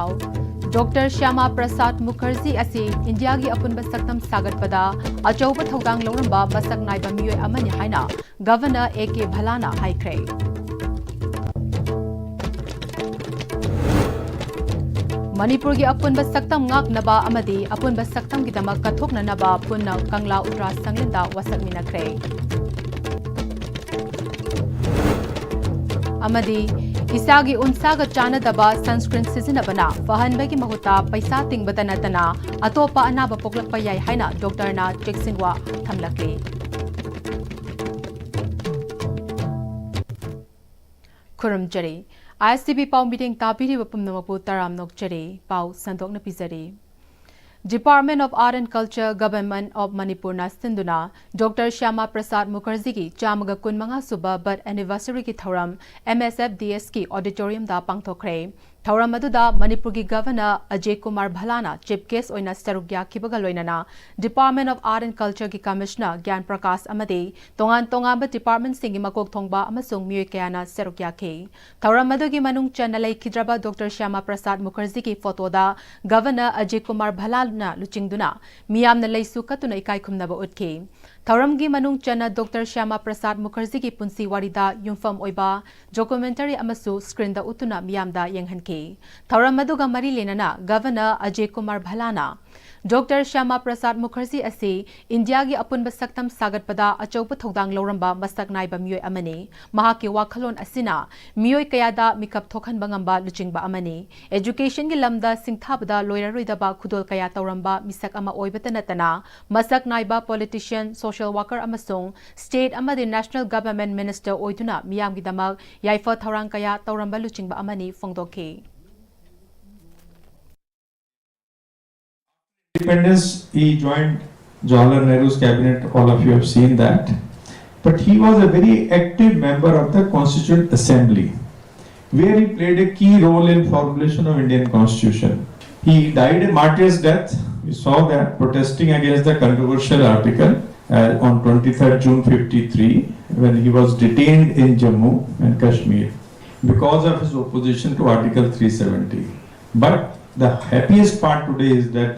pau. Dr. Syama Prasad Mookerjee asi India gi apunba saktam sagatpada achauba thodang lauramba masak naiba miyoi amani haina Governor AK Bhalana haikre. Manipur gi apunba saktam ngak naba amadi apunba saktam gi damak kathokna naba punna Kangla Utra Sanglinda wasak minakre. Amadi Isagi unsaga chana daba sunscreen sizinabana fahanbagi mahuta paisa tingbata natana atopa anaba poklakpa yai haina doctor na cheksinwa thamlakli. Kurum jari ISTB pau meeting tabiri wapumnamapu taram nok jari pau sandok na pizari. Department of Art and Culture, Government of Manipur na sinduna Dr. Syama Prasad Mookerjee ki chamaga kunmanga suba birth anniversary ki thoram MSFDS ki auditorium da pangthokre. Thoram aduda Manipur ki Governor Ajay Kumar Bhalana chief guest oina sarugya kibaga loinana Department of Art and Culture ki Commissioner Gyan Prakash amade tongan department singi makok thongba amasung miyoi kayana sarugya ki. Thoram adugi manung chanalai kidraba Dr. Syama Prasad Mookerjee ki photo da Governor Ajay Kumar Bhalana na luchingduna miyam na laisu katuna ikai khumnaba utki. Thauramgi manung chana Dr. Syama Prasad Mookerjee ki punsi warida yumfam oiba documentary amasu screen da utuna miyam da yenghanki. Thauram maduga mari lenana Governor Ajay Kumar Bhalana Dr. Syama Prasad Mookerjee asi India gi apunba saktam sagatpada achaupa thodang lauramba masak naiba miyoi amani mahaki wakhalon asina miyoi kayada mikap thokhanba ngamba luchingba amani education gi lamda singthabada loiraroidaba khudol kaya tauramba misak ama oibata natana masak naiba politician social worker amasung state amadi national government minister oiduna miyam gi damak yaifa thaurang kaya tauramba luchingba amani fongdoki. Independence, he joined Jawaharlal Nehru's cabinet, all of you have seen that. But he was a very active member of the Constituent Assembly, where he played a key role in formulation of Indian Constitution. He died a martyr's death. We saw that protesting against the controversial article on 23rd June 53, when he was detained in Jammu and Kashmir because of his opposition to Article 370. But the happiest part today is that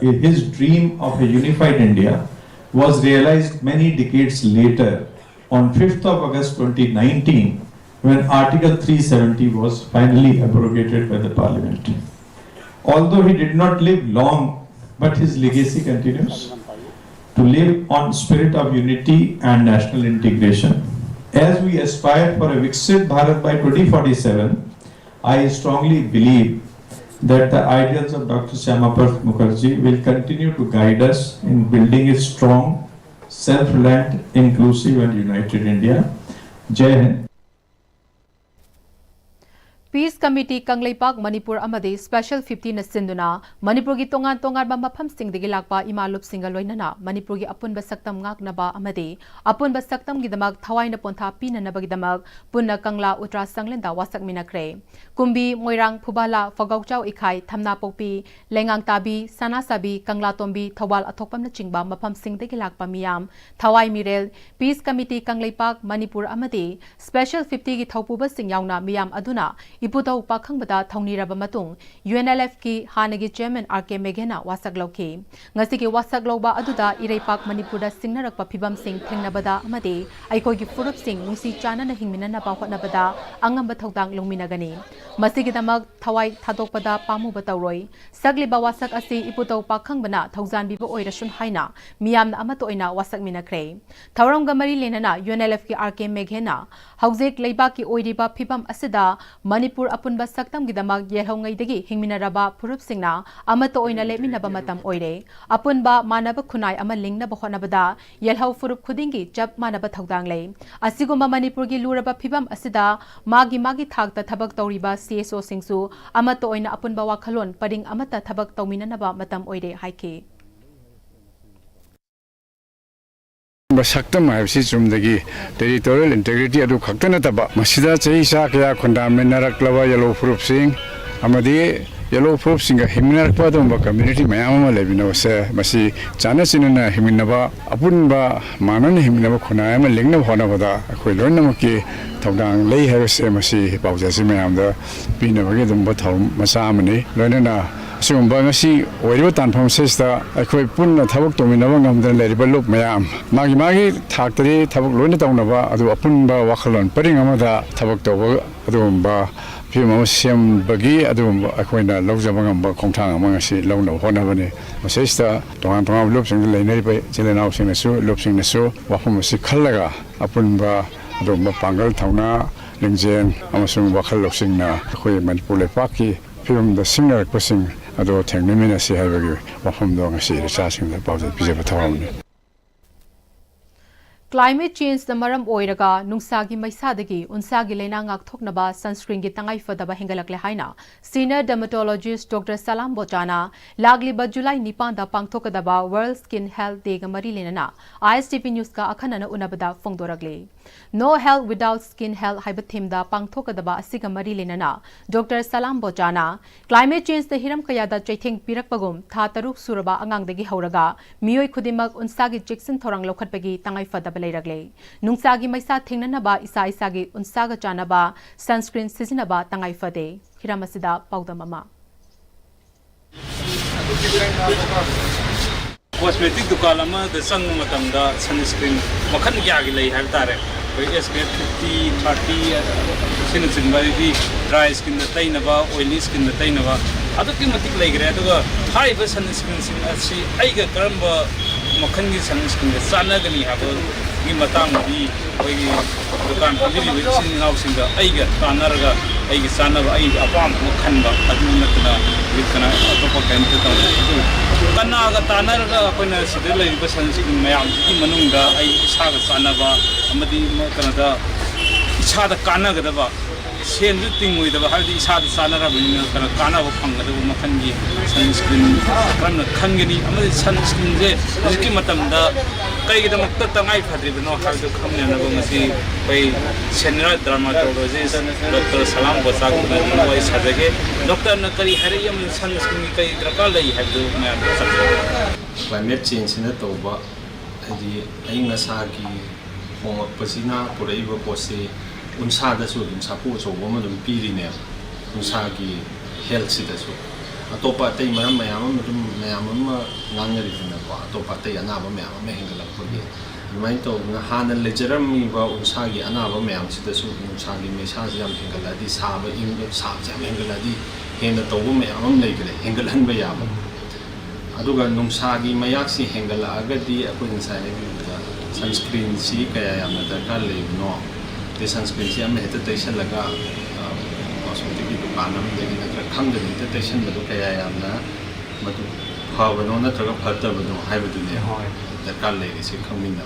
his dream of a unified India was realized many decades later on 5th of August 2019 when Article 370 was finally abrogated by the Parliament. Although he did not live long, but his legacy continues to live on spirit of unity and national integration. As we aspire for a Viksit Bharat by 2047, I strongly believe that the ideals of Dr. Syama Prasad Mookerjee will continue to guide us in building a strong, self-reliant, inclusive and united India. Jai Hind. Peace Committee Kangleipak Manipur amadi Special 50 na sinduna Manipur gi tongan mafam sing digi lakpa imalup singa loinana Manipur gi apunba saktam ngak naba amadi apunba saktam gi damak thawai na pontha pina na bagi damak punna Kangla Utra Sanglenda wasak minakre kumbi moirang phubala fagauchau ikhai thamna pokpi lengang tabi sana sabi Kangla tombi thawal athokpam na chingba mafam sing digi lakpa miyam thawai mirel Peace Committee Kangleipak Manipur amadi Special 50 gi thaupuba sing yauna miyam aduna Iputau pakhang thongni raba matung UNLF ki hanagi chairman RK Meghena wasak lauki ngasi ki wasak lauba aduda Ireipak Manipurda singnarakpa phibam sing thengnabada amade aikoi gi furup sing nungsi chana na hingmina na hotnabada angamba thodang longminagani masigi damak thawai thadokpada pamu batawroi sagliba wasak asi iputau pakhang bana thaujan bibo oirasun haina miyam na amato oina wasak minakre thawram gamari lenana UNLF ki RK Meghena haujek leiba ki oiriba phibam asida Manipur apunba saktam gidamak yelhongai dagi hingminaraba purup singna amato oina leminaba matam oire apunba manaba khunai ama lingna bhonabada yelhau furup khudingi chap manaba thodang lei asiguma Manipur gi luraba phibam asida magi thakta thabak tawriba CSO singsu amato oina apunba wakhalon paring amata thabak tawminanaba matam oire haike Saktam have Chumdagi, territorial integrity adu Kakanataba, Masida Chaisa Kaya Kondam Narak Lava Yellow Fruit Sing, Amadi, yellow proof singa himnar pa dum ba community mayam ma lebino se masi chana sinna himna ba apun ba manan himna ba khona ma lengna hona ba da khoi lon na ki thawdang lei ha se masi pauja si mayam da pina ba ge dum ba thaw masa amani lona na sumba ngasi oiriba tanpham sesta akhoi punna thabak tominaba ngamdan leriba lop mayam magi thaktari thabak loina tawnaba adu apunba wakhalon paring amada thabak toba adumba phima sem bagi adumba akhoina lawjaba ngamba khongthang ama ngasi lawna honabane sesta tongan lop sing leinari pa chelena sing nasu lop sing nasu wafam si khallaga apunba adumba pangal thawna lingjen amasung wakhal lop sing na akhoi manipur lepaki film the singer question ado technique si habagi wafam do ngasi researching the about bijaba thawamni Climate change the maram oiraga nungsagi maisadagi unsagi lena ngak thoknaba sunscreen gi tangai fadaba hengalakle haina senior dermatologist Dr. Salam Bochana lagliba July 9 da pangthokadaba World Skin Health Day ga mari lenana ISTP news ka akhanana unabada fongdoragle No health without skin health haiba theme da pangthokadaba asiga mari lenana Dr. Salam Bochana climate change the hiram kaya da chaithing pirakpagum tha taruk suraba angangdagi hauraga miyoi khudimak unsagi jackson thorang lokhatpagi tangai fadaba Ragle. Nungsagi maisa thingnanaba isa-isagi unsaga chanaba sunscreen sizinaba tangai fade. Hiramasida paudamama. Cosmetic dukalama the sang matamda sunscreen makhan gyagi lei har tare. SPF 50 30 sin bari dry skin da tainaba oily skin da tainaba adu ki matik lei gre aduga haiba sunscreen sin asi aiga karamba makhan gi sunscreen da sanagani haba gi matang di oi dukan pabiri wichin nausing da aiga tanarga aigi sanaba ai apam makhan ba adu natna wikana atopa kante ta kana ga tanarga koina sidai lei ba sunscreen mayam gi manungda ai isaga sanaba amadi kanada isada kanagadaba sendu tingmoidaba hardi isada sanarabina kana kanaba phanggadaba makhangi sunscreen kana khangani amadi sunscreen je hujiki matamda kaigidamakta tangai phadribano hardu khamnanaba ngasi pai senior dermatologist Dr. Salam Bochana wai sajage doctor na kari hariyam sunscreen kai drakal lai habdu ma climate change na toba adi ai ngasagi homakpasina puraiba pose unsada su dum sapu so woma dum pirine unsagi health sida su atopa tai maram mayam dum mayam ma ngangari dina ko atopa tai anaba mayam ma hengala pagi mai to na hanan lejeram mi ba unsagi anaba mayam sida su unsagi mesa jam hengala di saba ing sa jam hengala di hena to mayam leigre hengalan ba yam aduga nungsagi mayak si hengala agadi akoi insai sunscreen si kaya yamna darkar leibno the sunscreen si amna heta tation laga cosmetic dukan amdagi natra khangdani heta tation badu kaya yamna madu phawano natraga phatabano haibadune darkar leiri si khangminna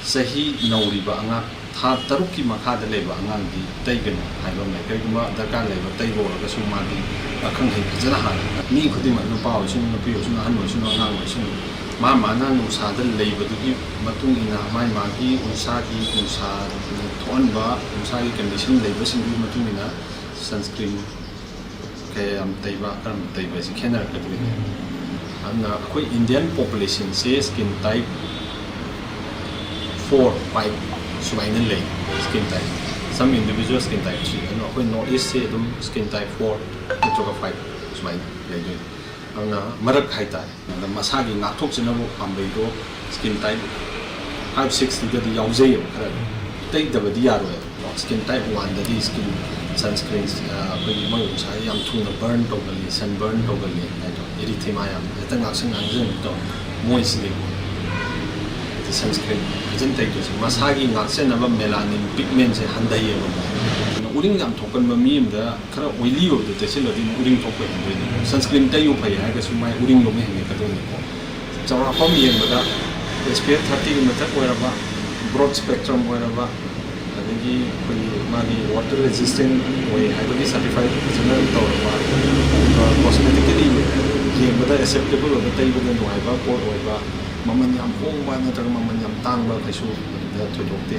sahi nauriba anga tha taruki makhada leiba angangi taigano haiba me kaiguma darkar leiba taibo laga sumadi akhang hei jana ha ni khudima no paw sun no piyo sun hanno sun angang sun ma mana nusada leibadugi matung ina mai magi unsagi unsa thonba unsagi condition leibasinggi matung ina sunscreen ke am taiba karam taiba si khenar kadui amna koi Indian population se skin type 4 5 sumaina lei skin type some individual skin type 3 and koi north east se dum skin type 4 to 5 sumaina lei ana marak haita na masagi ngathok chinabu pambeido skin type 5 6 da di yaujei khara tai da badi yaro skin type 1 da di skin sunscreen ko di mai sa yam thuna burn to gali sunburn to gali aito erythema yam ta ngaksang angjeng to moisture the sunscreen jen tai to masagi ngaksen na melanin pigment se handai uring jam thokan ma mi da khara oily of the tesel di uring thokpe sunscreen tai yu phai ha ga sumai uring lo me henge ka doni ko chawra pom yen da SPF 30 gi method oiraba broad spectrum oiraba adagi koi mani water resistant way highly certified general to cosmetically yen da acceptable of the tai bu no aiba ko oiba maman yam hong ba na tar maman yam tang ba kaisu da to dokte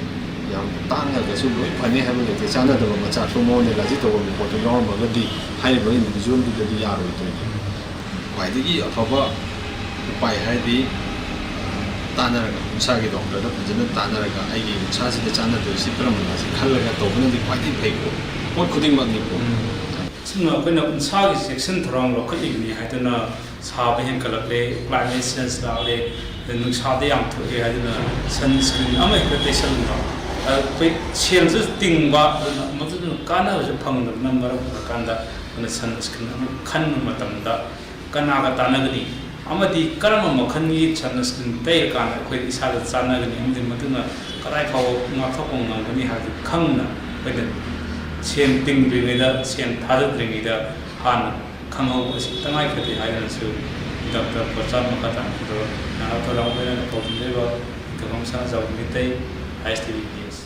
ꯌꯥꯝ ꯇꯥꯡꯉꯒꯁꯨ ꯂꯣꯏ ꯐꯅꯤ ꯍꯥꯏꯕ ꯂꯩꯇꯦ ꯆꯥꯟꯅꯗꯕ ꯃꯆꯥꯛꯇꯣ ꯃꯉꯣꯟꯗ allergy ꯇꯧꯕ ꯄꯣꯠꯇꯣ ꯌꯥꯎꯔꯝꯃꯒꯗꯤ ꯍꯥꯏꯔꯤꯕ ꯏꯟꯗꯤꯕꯤꯖꯨꯋꯦꯜꯗꯨꯗꯗꯤ ꯌꯥꯔꯣꯏꯗꯣꯏꯅꯤ ꯈ꯭ꯋꯥꯏꯗꯒꯤ ꯑꯐꯕ ꯎꯄꯥꯏ ꯍꯥꯏꯔꯗꯤ ꯇꯥꯟꯅꯔꯒ ꯎꯟꯁꯥꯒꯤ ꯗꯣꯛꯇꯔꯗ ꯐꯖꯅ ꯇꯥꯟꯅꯔꯒ ꯑꯩꯒꯤ ꯎꯟꯁꯥꯁꯤꯗ ꯆꯥꯟꯅꯗꯣꯏꯁꯤ ꯀꯔꯝꯕꯅꯣꯁꯤ ꯈꯜꯂꯒ ꯇꯧꯕꯅꯗꯤ ꯈ꯭ꯋꯥꯏꯗꯒꯤ ꯐꯩꯀꯣ ꯄꯣꯠ ꯈꯨꯗꯤꯡꯃꯛꯅꯤꯀꯣ ꯁꯤꯅ ꯑꯩꯈꯣꯏꯅ ꯎꯟꯁꯥꯒꯤ ꯆꯦꯛꯁꯤꯟ ꯊꯧꯔꯥꯡ ꯂꯧꯈꯠꯂꯤꯕꯅꯤ ꯍꯥꯏꯗꯨꯅ ꯁꯥꯕ ꯍꯦꯟꯒꯠꯂꯛꯂꯦ ꯀ꯭ꯂꯥꯏꯃꯦꯠ ꯆꯦꯟꯖ ꯂꯥꯛꯂꯦ ꯅꯨꯡꯁꯥꯗ ꯌꯥꯝ ꯊꯣꯛꯑꯦ ꯍꯥꯏꯗꯨꯅ ꯁꯟꯁꯀ꯭ꯔꯤꯟ ꯑꯃ ꯍꯦꯛꯇ ꯇꯩꯁꯜꯂꯨꯕ ꯑꯩꯈꯣꯏ ꯁꯦꯜꯁꯨ ꯇꯤꯡꯕ ꯑꯗꯨꯅ ꯃꯗꯨꯅ ꯀꯥꯟꯅꯕꯁꯨ ꯐꯪꯗꯕꯅ ꯃꯔꯝ ꯑꯣꯏꯔꯀꯥꯟꯗ ꯑꯩꯈꯣꯏꯅ ꯁꯟꯁꯀ꯭ꯔꯤꯟ ꯑꯃ ꯈꯟꯕ ꯃꯇꯝꯗ ꯀꯅꯥꯒ ꯇꯥꯟꯅꯒꯅꯤ ꯑꯃꯗꯤ ꯀꯔꯝꯕ ꯃꯈꯜꯒꯤ ꯁꯟꯁꯀ꯭ꯔꯤꯟ ꯇꯩꯔꯀꯥꯟꯗ ꯑꯩꯈꯣꯏ ꯏꯁꯥꯗ ꯆꯥꯟꯅꯒꯅꯤ ꯑꯃꯗꯤ ꯃꯗꯨꯅ ꯀꯗꯥꯏ ꯐꯥꯎꯕ ꯉꯥꯛꯊꯣꯛꯄ ꯉꯝꯒꯅꯤ ꯍꯥꯏꯕꯗꯨ ꯈꯪꯅ ꯑꯩꯈꯣꯏꯅ ꯁꯦꯟ ꯇꯤꯡꯗ꯭ꯔꯤꯉꯩꯗ ꯁꯦꯟ ꯊꯥꯗꯗ꯭ꯔꯤꯉꯩꯗ ꯍꯥꯟꯅ ꯈꯪꯍꯧꯕ ꯑꯁꯤ ꯇꯉꯥꯏꯐꯗꯦ ꯍꯥꯏꯗꯅꯁꯨ ꯗꯣꯛꯇꯔ ꯄ꯭ꯔꯆꯥꯟ ꯃꯈꯥ ꯇꯥꯕꯤꯗꯣ ꯅꯍꯥꯛ ꯊꯧꯔꯥꯡ ꯄꯥꯎꯗꯝꯖꯔꯤꯕ ꯏꯊꯣꯡ ꯁꯥꯖꯥꯎ ꯃꯤꯇꯩ ISTV ꯄꯤꯁ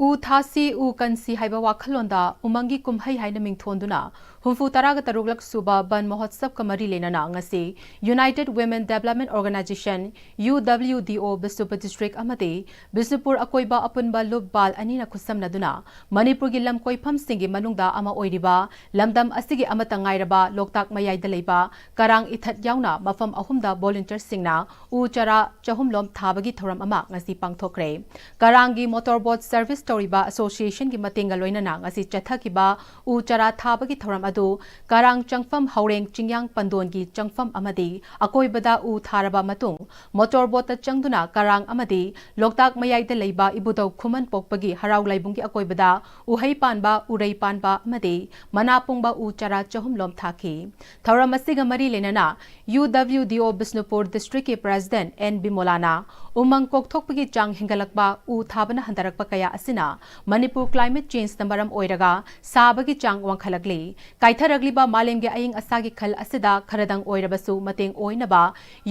ꯎ ꯊꯥꯁꯤ ꯎ ꯀꯟꯁꯤ ꯍꯥꯏꯕ ꯋꯥꯈꯜꯂꯣꯟꯗ ꯎꯃꯪꯒꯤ ꯀꯨꯝꯍꯩ ꯍꯥꯏꯅ ꯃꯤꯡꯊꯣꯟꯗꯨꯅ ꯍꯨꯝꯐꯨ ꯇꯔꯥꯒ ꯇꯔꯨꯛꯂꯛ ꯁꯨꯕ ꯕꯟ ꯃꯍꯣꯠꯁꯕꯀ ꯃꯔꯤ ꯂꯩꯅꯅ ꯉꯁꯤ United Women Development Organization UWDO Bishnupur district ꯑꯃꯗꯤ ꯕꯤꯁꯅꯨꯄꯨꯔ ꯑꯀꯣꯏꯕ ꯑꯄꯨꯟꯕ ꯂꯨꯞ ꯕꯥꯜ ꯑꯅꯤꯅ ꯈꯨꯠꯁꯝꯅꯗꯨꯅ ꯃꯅꯤꯄꯨꯔꯒꯤ ꯂꯝ ꯀꯣꯏꯐꯝꯁꯤꯡꯒꯤ ꯃꯅꯨꯡꯗ ꯑꯃ ꯑꯣꯏꯔꯤꯕ ꯂꯝꯗꯝ ꯑꯁꯤꯒꯤ ꯑꯃꯠꯇ ꯉꯥꯏꯔꯕ ꯂꯣꯛꯇꯥꯛ ꯃꯌꯥꯏꯗ ꯂꯩꯕ ꯀꯔꯥꯡ ꯏꯊꯠ ꯌꯥꯎꯅ ꯃꯐꯝ ꯑꯍꯨꯝꯗ ꯚꯣꯂꯨꯟꯇꯤꯌꯔꯁꯤꯡꯅ ꯎ ꯆꯥꯔꯥ 200 ꯊꯥꯕꯒꯤ ꯊꯧꯔꯝ ꯑꯃ ꯉꯁꯤ ꯄꯥꯡꯊꯣꯛꯈ꯭ꯔꯦ ꯀꯔꯥꯡꯒꯤ ꯃꯣꯇꯣꯔꯕꯣꯠ ꯁꯔꯚꯤꯁ ꯇꯧꯔꯤꯕ ꯑꯦꯁꯣꯁꯤꯌꯦꯁꯟꯒꯤ ꯃꯇꯦꯡꯒ ꯂꯣꯏꯅꯅ ꯉꯁꯤ ꯆꯠꯊꯈꯤꯕ ꯎ ꯆꯥꯔꯥ ꯊꯥꯕꯒꯤ ꯊꯧꯔꯝ ꯑꯗꯨ ꯀꯔꯥꯡ ꯆꯪꯐꯝ ꯍꯧꯔꯦꯡ ꯆꯤꯡꯌꯥꯡ ꯄꯟꯗꯣꯟꯒꯤ ꯆꯪꯐꯝ ꯑꯃꯗꯤ ꯑꯀꯣꯏꯕꯗ ꯎ ꯊꯥꯔꯕ ꯃꯇꯨꯡ ꯃꯣꯇꯣꯔꯕꯣꯠꯇ ꯆꯪꯗꯨꯅ ꯀꯔꯥꯡ ꯑꯃꯗꯤ ꯂꯣꯛꯇꯥꯛ ꯃꯌꯥꯏꯗ ꯂꯩꯕ ꯏꯕꯨꯙꯧ ꯈꯨꯃꯟ ꯄꯣꯛꯄꯒꯤ ꯍꯔꯥꯎ ꯂꯩꯕꯨꯡꯒꯤ ꯑꯀꯣꯏꯕꯗ ꯎꯍꯩ ꯄꯥꯟꯕ ꯎꯔꯩ ꯄꯥꯟꯕ ꯑꯃꯗꯤ ꯃꯅꯥ ꯄꯨꯡꯕ ꯎ ꯆꯥꯔꯥ 200 ꯊꯥꯈꯤ ꯊꯧꯔꯝ ꯑꯁꯤꯒ ꯃꯔꯤ ꯂꯩꯅꯅ UWDO ꯕꯤꯁꯅꯨꯄꯨꯔ ꯗꯤꯁꯇ꯭ꯔꯤꯛꯀꯤ ꯄ꯭ꯔꯦꯁꯤꯗꯦꯟꯠ N ꯕꯤꯃꯣꯂꯥꯅ ꯎꯃꯪ ꯀꯣꯛꯊꯣꯛꯄꯒꯤ ꯆꯥꯡ ꯍꯦꯟꯒꯠꯂꯛꯄ ꯎ ꯊꯥꯕꯅ ꯍꯟꯊꯔꯛꯄ ꯀꯌꯥ ꯑꯁꯤꯅ ꯃꯅꯤꯄꯨꯔ ꯀ꯭ꯂꯥꯏꯃꯦꯠ ꯆꯦꯟꯖꯅ ꯃꯔꯝ ꯑꯣꯏꯔꯒ ꯁꯥꯕꯒꯤ ꯆꯥꯡ ꯋꯥꯡꯈꯠꯂꯛꯂꯤ ꯀꯥꯏꯊꯔꯛꯂꯤꯕ ꯃꯥꯂꯦꯝꯒꯤ ꯑꯏꯪ ꯑꯁꯥꯒꯤ ꯈꯜ ꯑꯁꯤꯗ ꯈꯔꯗꯪ ꯑꯣꯏꯔꯕꯁꯨ ꯃꯇꯦꯡ ꯑꯣꯏꯅꯕ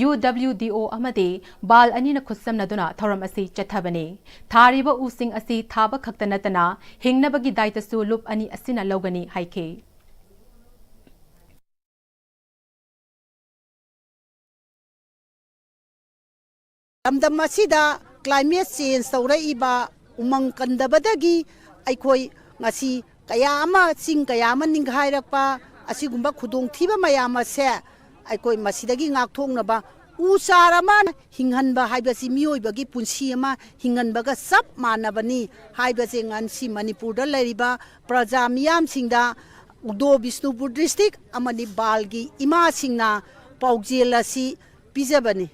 UWDO ꯑꯃꯗꯤ ꯕꯥꯜ ꯑꯅꯤꯅ ꯈꯨꯠꯁꯝꯅꯗꯨꯅ ꯊꯧꯔꯝ ꯑꯁꯤ ꯆꯠꯊꯕꯅꯤ ꯊꯥꯔꯤꯕ ꯎꯁꯤꯡ ꯑꯁꯤ ꯊꯥꯕ ꯈꯛꯇ ꯅꯠꯇꯅ ꯍꯤꯡꯅꯕꯒꯤ ꯗꯥꯏꯇꯁꯨ ꯂꯨꯞ ꯑꯅꯤ ꯑꯁꯤꯅ ꯂꯧꯒꯅꯤ ꯍꯥꯏꯈꯤ ꯂꯝꯗꯝ ꯑꯁꯤꯗ ꯀ꯭ꯂꯥꯏꯃꯦꯠ ꯆꯦꯟꯖ ꯇꯧꯔꯛꯏꯕ ꯎꯃꯪ ꯀꯟꯗꯕꯗꯒꯤ ꯑꯩꯈꯣꯏ ꯉꯁꯤ ꯀꯌꯥ ꯑꯃ ꯆꯤꯡ ꯀꯌꯥ ꯑꯃ ꯅꯤꯡꯈꯥꯏꯔꯛꯄ ꯑꯁꯤꯒꯨꯝꯕ ꯈꯨꯗꯣꯡꯊꯤꯕ ꯃꯌꯥꯝ ꯑꯁꯦ ꯑꯩꯈꯣꯏ ꯃꯁꯤꯗꯒꯤ ꯉꯥꯛꯊꯣꯛꯅꯕ ꯎ ꯆꯥꯔ ꯑꯃ ꯍꯤꯡꯍꯟꯕ ꯍꯥꯏꯕꯁꯤ ꯃꯤꯑꯣꯏꯕꯒꯤ ꯄꯨꯟꯁꯤ ꯑꯃ ꯍꯤꯡꯍꯟꯕꯒ ꯆꯞ ꯃꯥꯟꯅꯕꯅꯤ ꯍꯥꯏꯕꯁꯦ ꯉꯁꯤ ꯃꯅꯤꯄꯨꯔꯗ ꯂꯩꯔꯤꯕ ꯄ꯭ꯔꯖꯥ ꯃꯤꯌꯥꯝꯁꯤꯡꯗ UDO ꯕꯤꯁꯅꯨꯄꯨꯔ ꯗꯤꯁꯇ꯭ꯔꯤꯛ ꯑꯃꯗꯤ ꯕꯥꯜꯒꯤ ꯏꯃꯥꯁꯤꯡꯅ ꯄꯥꯎꯖꯦꯜ ꯑꯁꯤ ꯄꯤꯖꯕꯅꯤ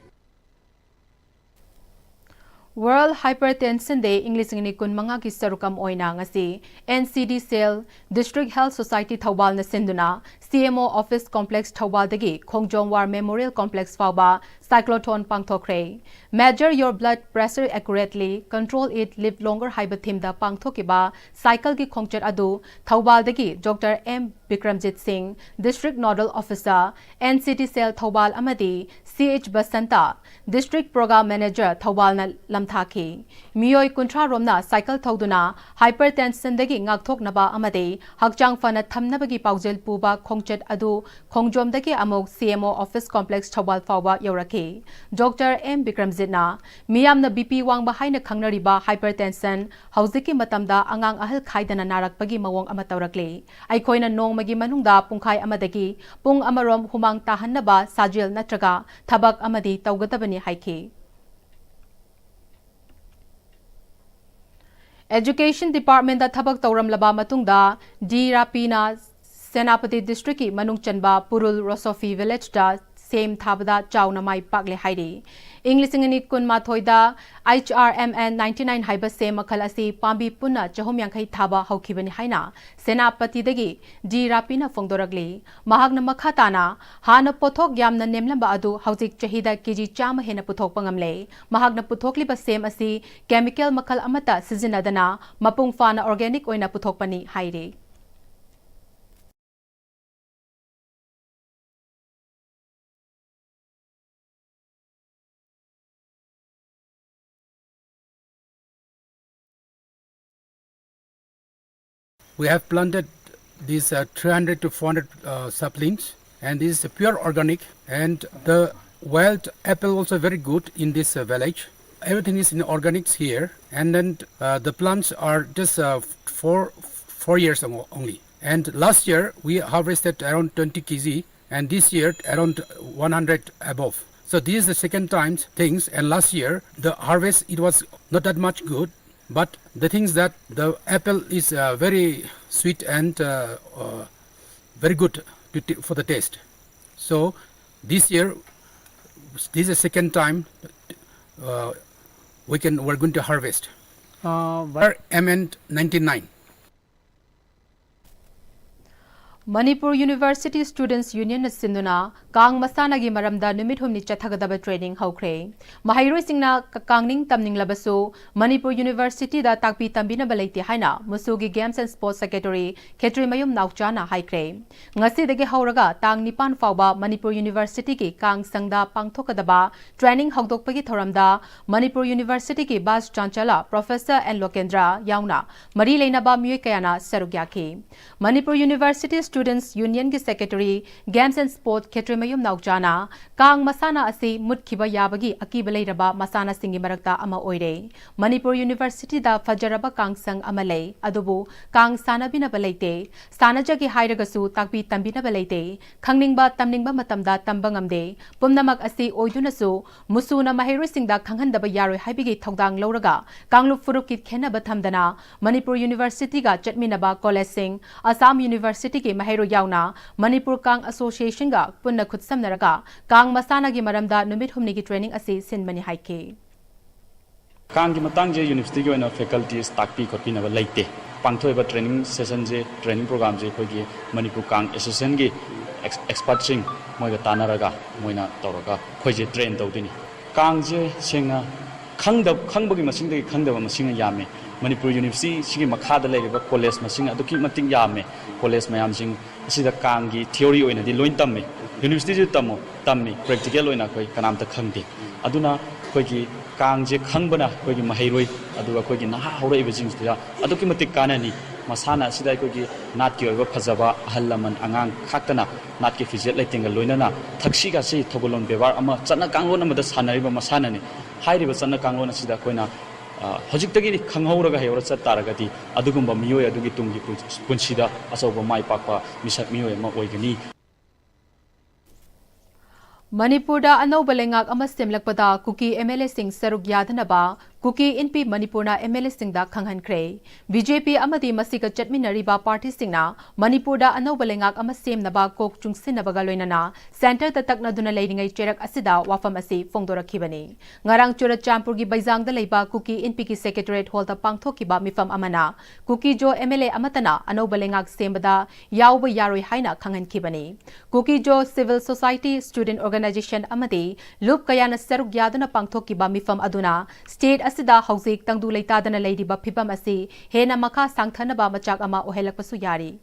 World Hypertension Day English Ngi kun manga ki sarukam oina ngasi NCD Cell District Health Society Thawbal na sinduna CMO Office Complex Thawbal dagi Khongjong War Memorial Complex fawba cyclotron pangthokre Measure your blood pressure accurately control it live longer haiba theme da pangthokiba cycle ki khongchat adu Thawbal dagi Dr M Bikramjit Singh District Nodal Officer NCD Cell Thawbal amadi CH Basanta District Program Manager Thawbal na lamthaki miyoi kunthra romna cycle thoduna hypertension dagi ngakthoknaba amade hakchang fana thamnabagi paujel puba khongchat adu khongjom dagi amok CMO Office Complex Thawbal fawba yoraki Dr M Bikramjit na miyamna BP wangba haina khangnariba hypertension hauziki matamda angang ahal khaidana narakpagi mawong ama tawrakli aikoina nongmagi manungda pungkhai amadagi pung amarom humang tahannaba sajil natraga thabak amadi tawgadabani haiki Education Department da thabak tawramlaba matungda D Rapina Senapati District ki manung chanba Purul Rosofi Village da same thabada chauna mai pakle hairi English ngani kun mathoida HRMN 99 haiba se makhal asi pambi punna chahum yankhai thaba haukibani haina Senapati dagi D Rapina fongdoragli mahagna makhatana hana pothok yamna nemlamba adu haujik chahida kg chama hena puthok pangamle mahagna puthokli ba sem asi chemical makhal amata sizinadana mapung fana organic oina puthokpani haire We have planted these 300 to 400 saplings, and this is pure organic. And the wild apple also very good in this village. everything is in organics here, and then the plants are just 4 years only. And last year we harvested around 20 kg, and this year around 100 above. So this is the second time things, and last year the harvest it was not that much good, but the things that the apple is very sweet and very good for the taste. So this year, this is the second time we're going to harvest. MN99. Manipur University Students Union Sinduna Kang Masanagi Maramda Numit Humni Chathagadaba training Hokre. Mahairoi Singna Kangning Tamning Labasu, Manipur University da Takpi Tambina Balati Haina, Musugi Games and Sports Secretary, Ketri Mayum Nauchana Haikre. Ngasi dege Hauraga, Tang Nipan Fauba, Manipur University ki Kang Sangda Pangtokadaba, training Hogdokpagi Thoramda, Manipur University ki Bas Chanchala, Professor and Lokendra, Yauna, Mari Lenaba Muekayana, Sarugyaki. Manipur University Students Union ki Secretary, Games and Sport Ketrimayum Naukjana, Kang Masana Asi Mutkiba Yabagi Akibalay Raba Masana Singi Marakta Ama Oire, Manipur University da Fajaraba Kang Sang Amale, Adubu, Kang Sanabina Balate, Sanajagi Hairagasu, Takbi Tambina Balate, Kangningba Tamningba Matamda Tambangamde, Pumnamak Asi Oidunasu, Musuna Mahiru Singda Kanghandaba Yaro Haibigi Togdang Loraga, Kanglu Furukit Kena Batamdana, Manipur University ga Chatminaba College Singh, Assam University ki Mahero Yauna, Manipur Kang Association ga Punna Kutsam Naraga, Kang Masana gi Maramda Numit Humni ki training asi Sinmani Haike. Kang ki matang je university ki oina faculties takpi khotpi na laite. Pangthoi training session je training program je khoi gi Manipur Kang Association gi expert sing moi ga tanaraga moina toroga khoi je train tawdini. Kang je singna khangba gi masing de khangdaba masing yame. Manipur University sigi makhada leriba college masing aduki mating yame college mayam sing asida kangi theory oina di loin tamme university ju tammi practical oina koi kanamta khangde aduna koi gi kang je khangbana koi gi mahairoi aduga koi gi naha haurai be jing sia aduki matik kanani masana asida koi gi nat ki oiba phajaba ahallaman angang khaktana nat ki physical lighting loinana thakshi ga si thogolon bebar ama chana kanglon amada sanariba masana ni hairiba chana kanglon asida koina Hojik Kanghora Hayora Taragati, Adugumba Mio, Adugitum, Punshida, Asoba Mai Papa, Misak Mio, and Moigani. Manipurda Anobalengak Amasim Lakpada, Kuki MLA Singh Saruk Yadanaba, Kuki NP Manipurna MLA Singh da Kanghan Kray, BJP Amadi Masika Chatminariba Party Singna, Manipurda Anobalengak Amasim Naba Kok Chung Sinabagaloinana, Center the Taknaduna Lading a Cherak Asida, Wafamasi, Fongdora Kibani. Ngarang Chura Champurgi Baizang the Leba, Kuki NP ki Secretariat Holta Pangtokiba Mifam Amana, Kuki Jo MLA Amatana, Anobalengak Sembada, Yauba Yaroi Haina Kanghan Kibani. Kuki Jo Civil Society Student Organization Amadi, Lup Kayana Saruk Yadana Pangtokiba Mifam Aduna, State Asida Hauzik Tangdu Leitadana Lady Bapibam Asi, Hena Maka Sangtanaba Machak Ama Ohelakpasu Yari.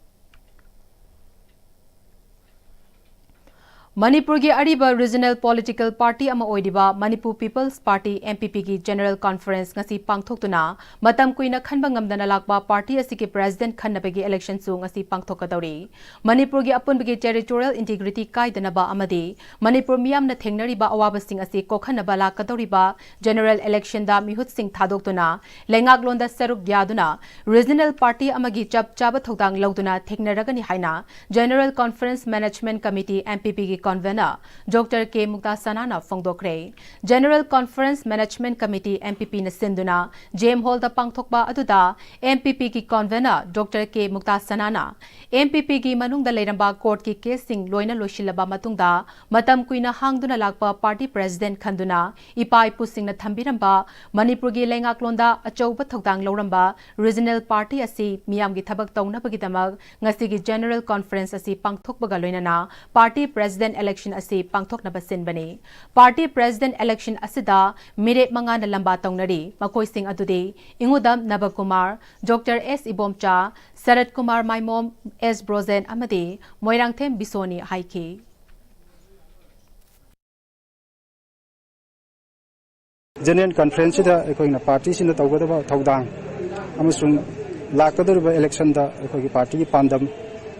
Manipur ki Ariba Regional Political Party ama oidiba Manipur People's Party MPP ki General Conference ngasi pangthoktuna matam kuina khanba ngamdana lakba party asiki president khannabagi election su ngasi pangthokadori Manipur gi apunbagi territorial integrity kaidanaba amadi Manipur miyamna thengnariba awaba sing asi kokhanaba lakadoriba general election da mihut sing thadoktuna lengak londa saruk gyaduna regional party amagi chap chaba thodang lawduna thengnaragani haina General Conference Management Committee MPP ki Convener Dr. K. Mukta Sanana Fongdokre General Conference Management Committee MPP na Sinduna Jem Hall da Pangthokba aduda MPP ki Convener Dr. K. Mukta Sanana MPP ki manungda leiramba court ki case sing loina loshilaba matungda matam kuina hangduna lakpa party president khanduna ipai pusing na thambiramba Manipur gi lengaklonda achauba thokdang loramba regional party asi miyam gi thabak tawna bagidamag ngasi gi General Conference asi pangthokbaga loinana party president election asi pangthokna basin bani party president election asida mire manga na lamba tawnari makoi sing adude ingudam Nabagkumar Dr. S Ibomcha Sarat Kumar Maimom S Brozen amade Moirangthem Bisoni haike General Conference da ekoina party sin tawgadaba thawdang amasung lakadoriba election da ekoi party pandam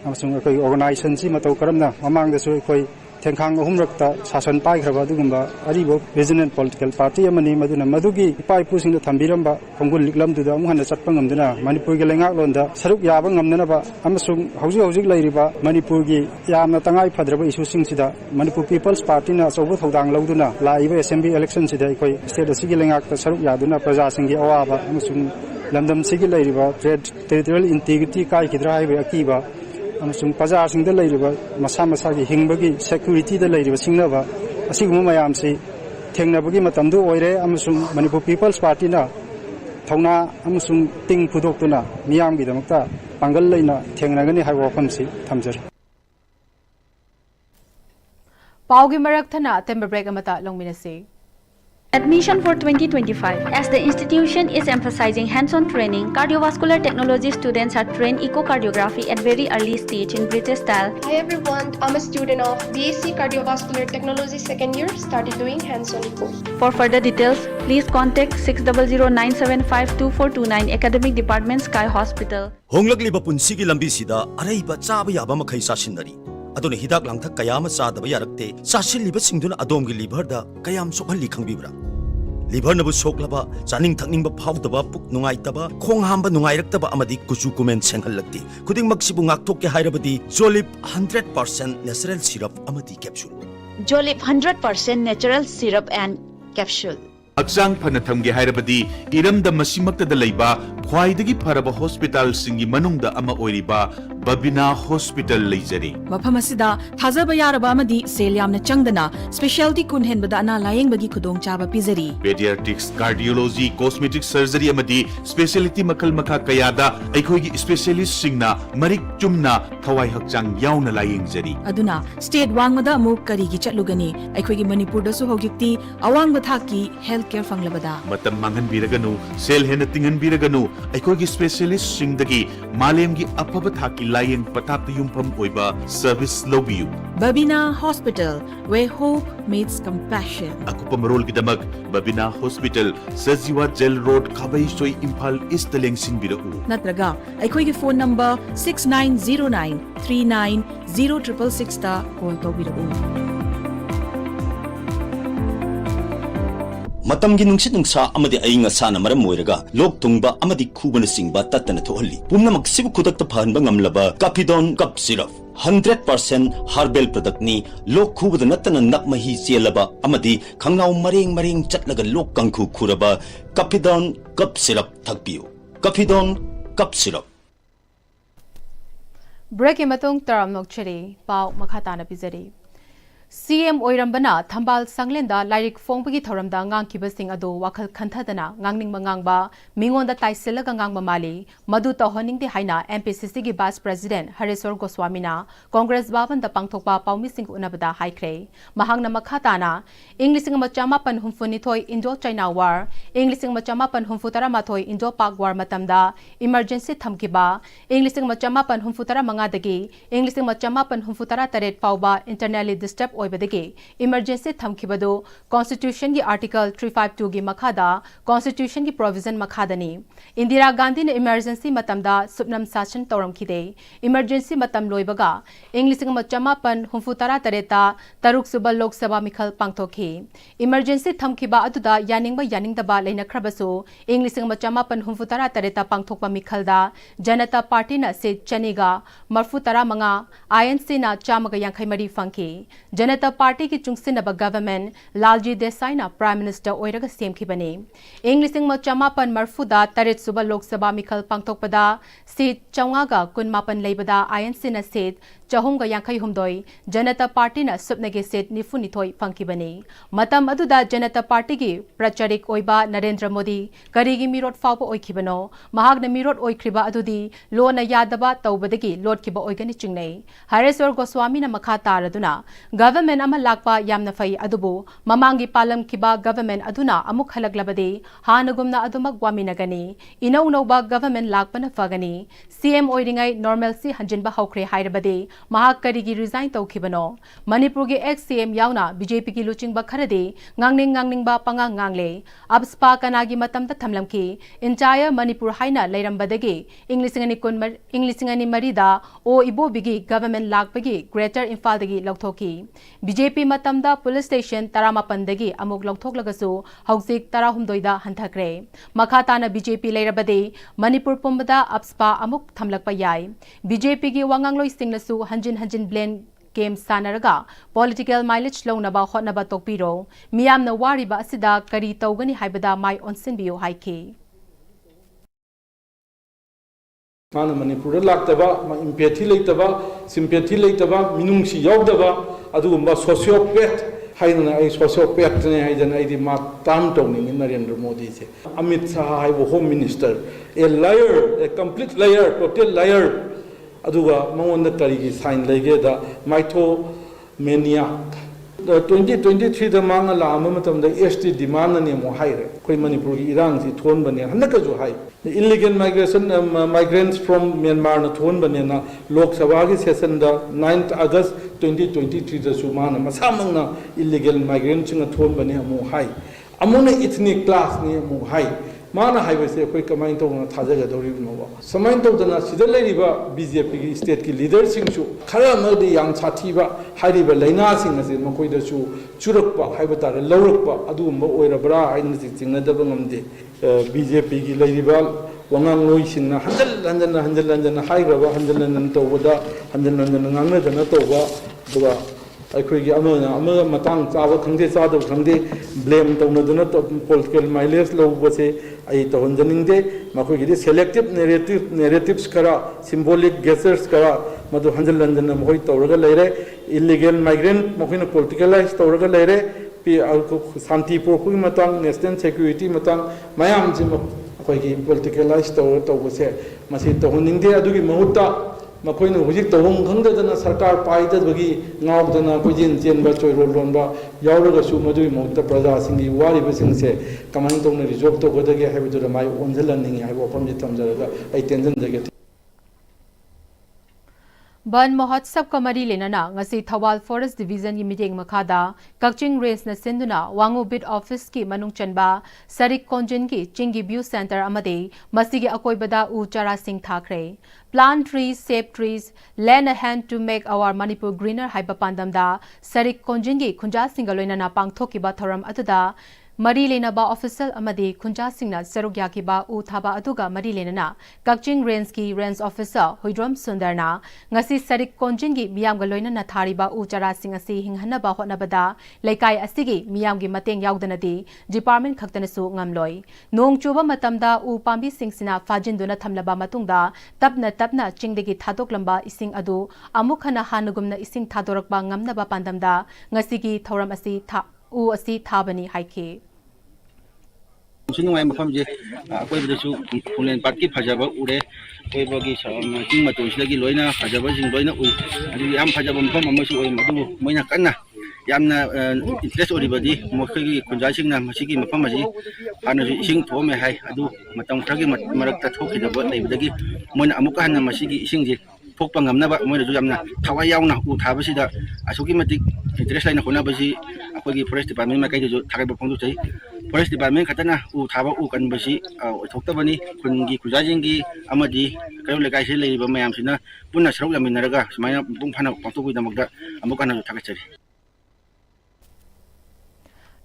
amasung ekoi organization si matau karamna mamang da su ekoi थेंखांग अहुमरक्ता शासन पाइख्रबा दुगुम्बा अरिबो regional political party अमनी मदुना मदुगी इपाई पुसिंग थंबिरंबा खोंगुल लिकलमदुदा अमुहन चटपा ngमदुना मणिपुर गे लेंगाक लोंदा सरुक याबा ngमननबा अमसुंग हौजिक हौजिक लैरिबा मणिपुर गी यामना तंगाई फद्रबा इशू सिंगसिदा मणिपुर पीपल्स पार्टी ना अचौबा थौदांग लौदुना लाइबा असेंबली इलेक्शन सिदा अखोई स्टेट असिगी लेंगाक सरुक यादुना प्रजा सिंगी अवाबा अमसुंग लंदम सिगी लैरिबा टेरिटोरियल इंटीग्रिटी काइखिद्रा हाइबे अकीबा अमसुंग प्रजा सिंगदा लैरिबा मसा मसागी हिंगबगी सेक्यूरिटी दा लैरिबा सिंगनबा असिगुम मयामसि थेंगनबगी मतमदु ओइरे अमसुंग मणिपुर पीपल्स पार्टी ना थौना अमसुंग तिंग फुदोक्तुना मियामगी दमक्ता पांगल लैना थेंगनगनी हाइबा वफमसि थमजरी पाउगी मरक्थना टेम्बर break अमता लोंमिनसे Admission for 2025. As the institution is emphasizing hands-on training, cardiovascular technology students are trained echocardiography at very early stage in British style. Hi everyone, I'm a student of BSc Cardiovascular Technology second year, started doing hands-on echo. For further details, please contact 600-975-2429 Academic Department Sky Hospital. Honglakliba punsigi lambi sida araiba chaba yaba makhai sasinari. aduna hidak langthak kayama sadaba yarakte sasil liba singduna adomgi liver da kayam sokhalli khangbibra liver nabu soklaba chaning thakning ba phawdaba puk nungai taba khong hamba nungai raktaba amadi kuchu kumen senghallakti khuding maksibu ngakthok ke hairabadi Jolip 100% natural syrup amadi capsule Jolip 100% natural syrup and capsule. Aksang panathamge hairabadi iramda masimakta da leiba khwaidagi pharaba hospital singi manungda ama oiriba Babina Hospital leijari. Mapamasida thazaba yaraba amadi sel yamna changdana specialty kunhenbada ana layengbagi khudong chaba pizari. Pediatrics, cardiology, cosmetic surgery amadi specialty makal makha kayada aikhoigi specialist singna marik chumna thawai hakchang yauna layengjari. Aduna state wangmada amuk karigi chatlugani aikhoigi Manipur da su hogikti awangba thaki healthcare fanglabada. Matam mangan biraganu sel hena tingan biraganu aikhoigi specialist singdagi malemgi apaba thaki layeng patapta yumpham oiba service lobiyu. Babina Hospital, where hope meets compassion. Akupa marol gidamak Babina Hospital, Sajiwa Jail Road, Kabai Soy Impal East Lengsin Birau. Natraga, aikhoigi phone number 6909390666 ta call to birau. Matamgi nungsit nungsa amadi ayinga sana maram moiraga lok tungba amadi khubana singba tatana thohalli pumna maksibu khudakta phanba ngamlaba Capidon cup syrup 100% herbal product ni lok khubada natana nakmahi chelaba amadi khangnaw maring chatlaga lok kangkhu khuraba Capidon cup syrup thakpiu Capidon cup syrup break imatung taram nokcheri pau makhata na pizari CM Oirambana Thambal Sanglenda Lyric Fongbagi Thoramda Ngangkibasing Ado Wakal Khanthadana Ngangning Mangangba Mingonda Taisilaga Ngangba Mali Madu Tohoning de Haina MPCC gi Vice President Hareswar Goswamina Congress Baban da Pangthokpa Paumising Unabada Haikre Mahangna Makhatana Englishing Machama Pan Humfuni Thoi Indo China War Englishing Machama Pan Humfutara Mathoi Indo Pak War Matamda Emergency Thamkiba Englishing Machama Pan Humfutara Mangadagi Englishing Machama Pan Humfutara Taret Pauba internally disturbed oibadagi emergency thamkibado constitution gi article 352 gi makhada constitution gi provision makhadani Indira Gandhi ne emergency matamda subnam session tawramkhide emergency matam loibaga English machama pan humfutara tareta taruk subal lok sabha mikhal pangthokhi emergency thamkiba aduda yaningba yaningdaba leina khrabasu English machama pan humfutara tareta pangthokpa mikhalda Janata Party na se chaniga marfutara manga INC na chamaga yankhai mari fangki Janata Party ki chungsinaba government Lalji Desai na Prime Minister oiraga semkhibani English machama pan marfuda taret suba Lok Sabha mikhal pangthokpada seat chaungaga kunmapan leibada INC na seat Chahumga yankhai humdoi Janata Party na subnage seat nifunithoi fangkibani matam aduda Janata Party gi pracharik oiba Narendra Modi karigi mirot fawba oikhibano mahagna mirot oikhriba adudi lona yadaba tawbadagi lotkiba oigani chingnei Hareswar Goswami na makha taraduna government ama lakpa yamna fai adubu mamangi palam kiba government aduna amuk halaglabade hanagumna adumak waminagani inau noba government lakpana fagani CM oiringai normalcy hanjinba hawkre hairabade mahak karigi resign tawkhibano Manipur gi ex-CM yauna BJP gi luchingba kharade ngangning ba pangang ngangle abspa kanagi matamda thamlamki entire Manipur haina leirambadagi Englishingani marida o ibobigi government lakpagi Greater Imphal dagi lauthoki BJP matamda police station taramapandagi amuk lauthoklagasu haujik tarahumdoida hanthakre makhatana BJP leirabade Manipur pumbada abspa amuk thamlakpa yai BJP gi wangangloi singnasu hanjin blend game sanaraga political mileage lownaba hotnaba tokpiro miyamna wariba asida kari tawgani haibada mai onsinbiyo haiki Mana Manipur laktaba empathy leitaba sympathy leitaba minungsi yaudaba adugumba sociopath haina ai sociopath ne haidana ai ma tam tawni Narendra Modi se Amit Shah haibo home minister a liar a complete liar total liar aduga mangonda karigi sign lege da maitho maniac 2023 da manga la ama matam da ST demand ne mo haire koi Manipur gi irang si thon bane hanaka jo hai illegal migration migrants from Myanmar na thon bane na Lok Sabha gi session da 9th August 2023 da sumana masamang na illegal migrants na thon bane mo hai amona ethnic class ne mo hai mana haibase koi kamai to na thajaga dori no samai to dana sidalai riba BJP gi state ki leader sing chu khara madi yang chathi ba hari ba laina sing ase makoi da chu churak pa haiba tar lawrak pa adu ma oirabra ain sing singna da bangam de BJP gi leiriba wangang loi sing na hanjal hairaba hanjal to boda hanjal ngangna dana to ba duga ꯑꯩꯈꯣꯏꯒꯤ ꯑꯃ ꯃꯇꯥꯡ ꯆꯥꯕ ꯈꯪꯗꯦ ꯆꯥꯗꯕ ꯈꯪꯗꯦ blame ꯇꯧꯅꯗꯨꯅ political ꯃꯥꯏꯂꯦꯖ ꯂꯧꯕꯁꯦ ꯑꯩ ꯇꯧꯍꯟꯖꯅꯤꯡꯗꯦ ꯃꯈꯣꯏꯒꯤꯗꯤ selective ꯅꯦꯔꯦꯇꯤꯚꯁ ꯈꯔ symbolic ꯒꯦꯁꯆꯔꯁ ꯈꯔ ꯃꯗꯨ ꯍꯟꯖꯤꯟ ꯍꯟꯖꯤꯟꯅ ꯃꯈꯣꯏ ꯇꯧꯔꯒ ꯂꯩꯔꯦ ꯏꯜꯂꯤꯒꯦꯜ ꯃꯥꯏꯒ꯭ꯔꯦꯟ ꯃꯈꯣꯏꯅ ꯄꯣꯂꯤꯇꯤꯀꯦꯂꯥꯏꯖ ꯇꯧꯔꯒ ꯂꯩꯔꯦ ꯁꯥꯟꯇꯤ ꯄꯨꯔꯛꯄꯒꯤ ꯃꯇꯥꯡ ꯅꯦꯁꯅꯦꯜ ꯁꯦꯀ꯭ꯌꯨꯔꯤꯇꯤ ꯃꯇꯥꯡ ꯃꯌꯥꯝꯁꯤ ꯑꯩꯈꯣꯏꯒꯤ ꯄꯣꯂꯤꯇꯤꯀꯦꯂꯥꯏꯖ ꯇꯧꯕꯁꯦ ꯃꯁꯤ ꯇꯧꯍꯟꯅꯤꯡꯗꯦ ꯑꯗꯨꯒꯤ ꯃꯍꯨꯠꯇ ꯃꯈꯣꯏꯅ ꯍꯧꯖꯤꯛ ꯇꯧꯐꯝ ꯈꯪꯗꯗꯅ ꯁꯔꯀꯥꯔ ꯄꯥꯏꯗꯕꯒꯤ ꯉꯥꯎꯗꯅ ꯀꯣꯏꯆꯦꯟ ꯆꯦꯟꯕ ꯆꯣꯏꯔꯣꯜ ꯂꯣꯟꯕ ꯌꯥꯎꯔꯒꯁꯨ ꯃꯗꯨꯒꯤ ꯃꯍꯨꯠꯇ ꯄ꯭ꯔꯖꯥꯁꯤꯡꯒꯤ ꯋꯥꯔꯤꯕꯁꯤꯡꯁꯦ ꯀꯃꯥꯏꯅ ꯇꯧꯅ ꯔꯤꯖꯣꯜꯕ ꯇꯧꯒꯗꯒꯦ ꯍꯥꯏꯕꯗꯨꯗ ꯃꯥꯏ ꯑꯣꯟꯁꯤꯜꯍꯟꯅꯤꯡꯉꯤ ꯍꯥꯏꯕ ꯋꯥꯐꯝꯁꯤ ꯊꯝꯖꯔꯒ ꯑꯩ ꯇꯦꯟꯁꯤꯟꯖꯒꯦ Ban Mahotsav ka mari lenana ngasi Thawal Forest Division gi meeting makhada Kakching Range na sinduna Wangu Bid Office ki manung chanba Sarik Konjin ki Chingi View Center amade masigi akoibada u chara sing thakre Plant trees, save trees, lend a hand to make our Manipur greener haiba pandamda Sarik Konjin gi khunja singaloinana pangthoki ba thoram atuda Mari lenaba official amadi khunja singna sarugya ki ba u thaba aduga mari lenana Kakching Range ki range officer Hoidrom Sundarna ngasi Sarik Konjin gi miyam ga loinana thari ba u chara sing asi hinghanna ba hotna bada laikai asigi miyam gi mateng yaudana di department khaktana su ngamloi nong chuba matamda u pambi singsina fajinduna thamlaba matungda tapna chingdegi thadok lamba ising adu amukhana hanugumna ising thadorakba ngamna ba pandamda ngasigi thoram asi tha u asi thabani haike Sunungai mafam je koi bedasu kulen parki phajaba ure koi bagi ting matu silagi loina phajaba jing loina ui adi yam phajaba mafam amasu oi madu moina kanna yamna interest oribadi mokhagi kunja singna masigi mafam aji hana ising thome hai adu matam khagi marakta thoki daba leibadagi moina amuka hanna masigi ising je thokpa ngamnaba moina ju yamna thawai yauna u thabasida asuki matik interest laina khona basi akogi forest department ma kai ju thagai bapong du chai Forest Department katana u thaba u kan basi thoktabani kungi kujajingi amadi kayo lekai se leiba mayam sina punna sarok laminaraga sumaina pung phana pangtokui damakda amukana thakachari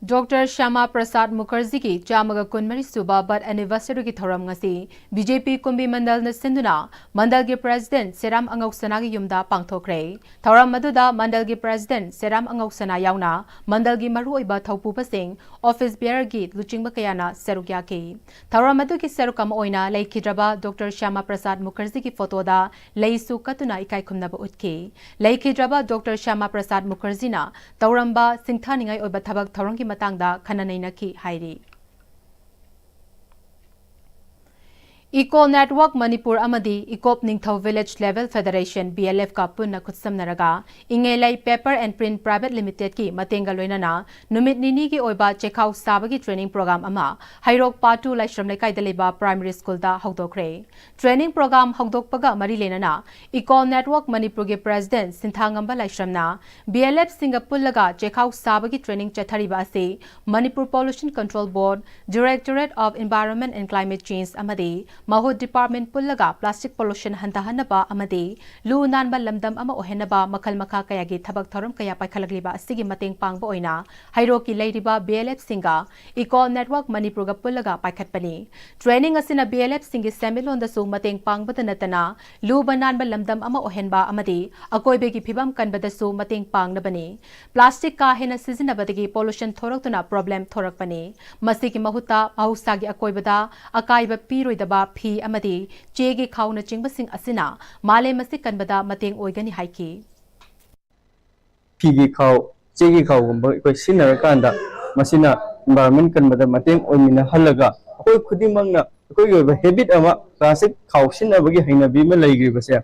Dr. Syama Prasad Mookerjee ki Chamaga Kunmari Suba Bad Anniversary ki Thoram ngasi BJP Kumbi Mandal na sinduna Mandal gi President Seram Angauksana gi yumda pangthokre Thoram maduda Mandal gi President Seram Angauksana yauna Mandal gi maru oiba thaupu pasing Office Bearer gi luchingba kayana serukya ki Thoram madu ki serukam oina laikhidraba Dr. Syama Prasad Mookerjee ki photo da leisu katuna ikai khumna ba utki laikhidraba Dr. Syama Prasad Mookerjee na Tauramba singthaningai oiba thabak thorong ki matangda khananai nakhi hairi Eco Network Manipur Amadi Ecop Ningthau Village Level Federation BLF ka punna khutsamnaraga ingelai Paper and Print Private Limited ki matenga loinana numit nini ki oiba chekhau sabagi training program ama Hairok Patu Laishram Lekai Daleba Primary School da hogdokre training program hogdokpaga mari lenana Eco Network Manipur ge President Sinthangamba Laishramna BLF Singapulaga chekhau sabagi training chathariba ase Manipur Pollution Control Board Directorate of Environment and Climate Change amadi Mahud Department Pullaga Plastic Pollution Hantahanaba Amadi Lu Nanba Lamdam Ama Ohenaba Makal Maka Kayagi Tabak Thorum Kaya Paikalagliba Sigi Mating Pangbo Oina Hairoki Ladiba BLF Singa Eco Network Manipurga Pullaga Paikatpani Training Asina BLF Singi Semilon the Sung Mating Pangbatanatana Lu Bananba Lamdam Ama Ohenba Amadi Akoibegi Pibam Kanbada Su Mating Pang Nabani Plastic Ka Hena Sizinabadagi Pollution Thoraktuna Problem Thorakpani Masiki Mahuta Mahusagi Akoibada Akaiba Piroidaba P amadi chegi khawna chingbasing asina male masi kanbada mateng oigani haiki Pigi khaw chegi khaw gumba koi sinara kanda masina environment kanbada mateng oimina halaga koi khudimangna koi yoba habit ama plastic khaw sinabagi hainabi ma laigi base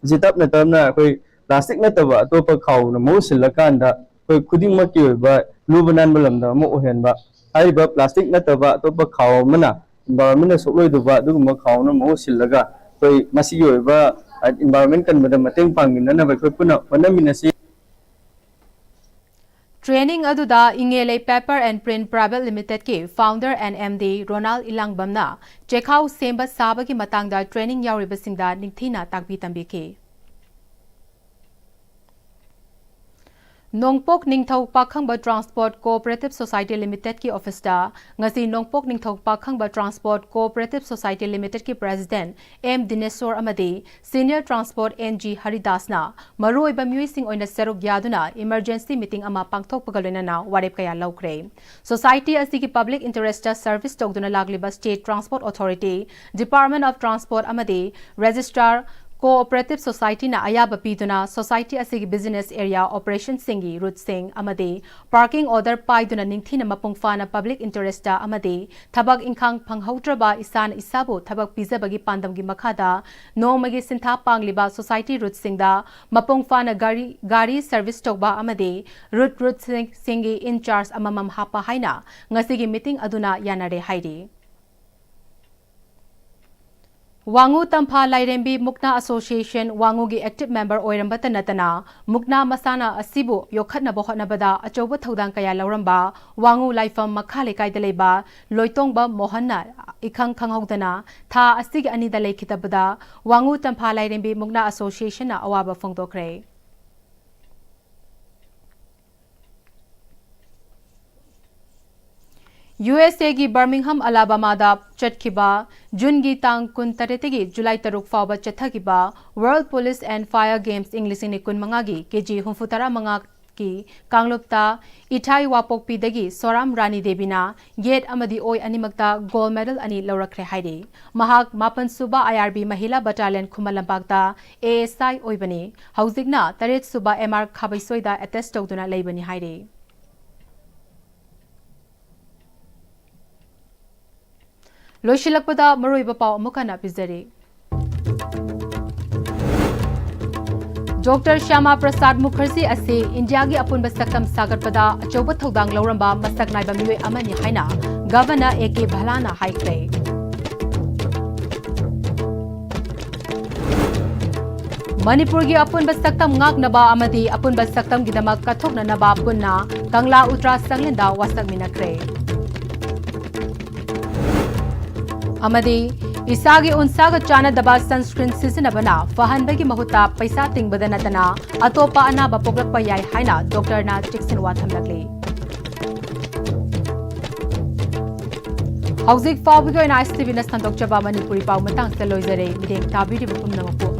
jitap na tamna koi plastic na taba atopa khaw na mo silakanda koi khudimaki yoba lubanan balamda mo ohenba haiba plastic na taba atopa khaw mana environment sokloi duba duguma khawna mo sillaga koi masi yoiba environment kan bada mateng pangina na ba koi puna panaminasi Training aduda Ingelai Paper and Print Private Limited ki founder and MD Ronald Ilangbamna chekhau semba sabagi matangda training yauribasingda ningthina takbi tambiki Nongpok Ningthau Pakhangba Transport Cooperative Society Limited ki office da ngasi Nongpok Ningthau Pakhangba Transport Cooperative Society Limited ki President M Dineswar amadi Senior Transport NG Haridas na maroi ba muising oina seruk yaduna emergency meeting ama pangthok pagalona na warep kaya laukre Society asi ki public interest service togduna lagliba State Transport Authority Department of Transport amadi Registrar Cooperative Society na ayaba piduna Society asigi business area operation singi route sing amadi parking order paiduna ningthina mapungfana public interest da amadi thabak ingkhang phanghautraba isan isabu thabak pizabagi pandamgi makhada nomagi sintha pangliba Society route singda mapungfana gari service tokba amadi route singi in charge amamam hapa haina ngasigi meeting aduna yanare hairi Wangu Tampha Lairembi Mukna Association Wangu gi active member oirambata natana Mukna Masana Asibu Yokhatna Bohotnabada Achoba Thodang Kaya Lauramba Wangu Laifam Makhale Kaidaleba Loitongba Mohanna Ikhang Khanghogdana Tha Asig Anida Lekhitabada Wangu Tampha Lairembi Mukna Association na awaba phongdokre USA gi Birmingham Alabama da chatkiba June gi tang kun taretegi July taruk fawba chathagiba World Police and Fire Games English ni kun mangagi keji humfutara manga ki kanglupta Ithai Wapokpi dagi Soram Rani Debina Gate amadi oi animakta gold medal ani laurakre haide mahak mapan suba IRB Mahila Battalion Khumalambakta ASI oibani hauzigna taret suba MR Khabaisoida attest togduna leibani haide Loishilakpada Maroiba Pau Mukana Pizari Dr. Syama Prasad Mookerjee Asi India gi Apun Basakam Sagarpada Achoba Thodang Lauramba Masak Naiba Miwe Amani Haina Governor AK Bhalana Haikre Manipur gi Apun Basakam Ngak Naba Amadi Apun Basakam Gidamak Kathokna Naba Punna Kangla Utra Sanglinda Wasak Minakre Amadi Isagi unsaga chana daba sunscreen sizinabana fahanbagi mahuta paisa tingbada natana atopa anaba poglakpa yai haina doctor na chiksin wathamlakli Hauzik fawbigo ina Pm-Istv na standok chaba Manipuri pau matang sa loizare mideng tabiri bapum namapu